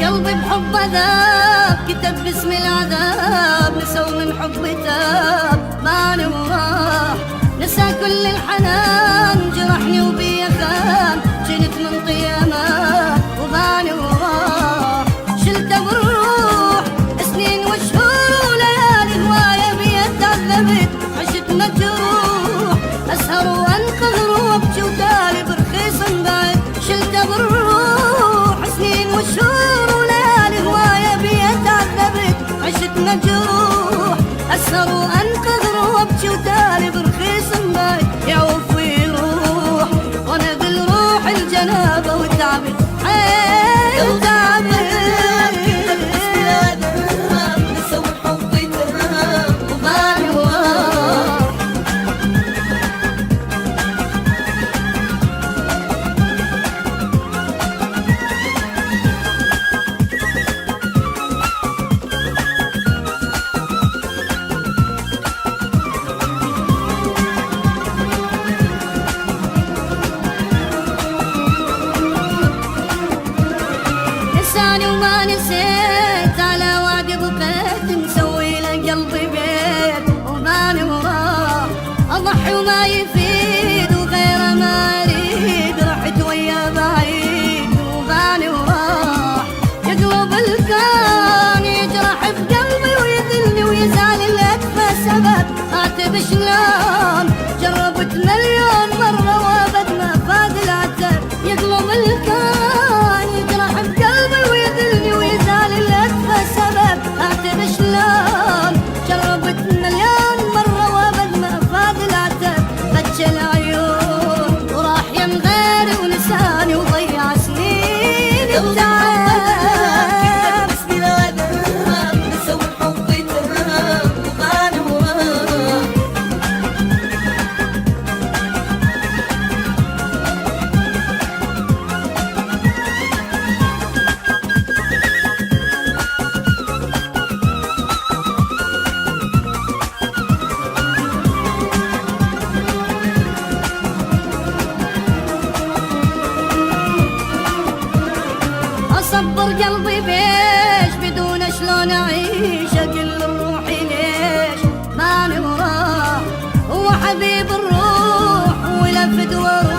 قلبي بحب ذاب كتب باسم العذاب، نسى ومن حب تاب ماني وراه، نسى كل الحنان جرحني وبي خان، جنت من طيامات وماني وراه، شلته بالروح سنين وشهور وليالي هواية بي تعذبت عشت مجروح، اسهر وانقهر وابكي وتالي برخيص بعد، شلته بالروح سنين وشهور وليالي هواية بي تعذبت عشت مجروح، اسهر وانقهر وابكي وتالي برخيص بعد، يعوف ويروح وانا بالروح الجنابة وتعبت حيل وتعبت. وما نسيت على وعد بقيت مسوي له قلبي بيت وماني وراه، اضحي وما يفيد وغيره ما اريد، رحت ويا بعيد وماني وراه، يقلب الكون يجرح بقلبي ويذلني ويزعل لأكفى سبب، اعتب شلون جربت مليون مرة وابد ما فاد العتب، يقلب الكون يجرح بقلبي ويذلني ويزعل لأكفى سبب، اعتب شلون جربت مليون مرة وابد ما فاد العتب، بكى العيون وراح يم غيري ونساني وضيع سنين التعب. صبر قلبي بيش بدون شلون اعيش، اقل روحي ليش ماني وراه، هو حبيب الروح ولفد وروح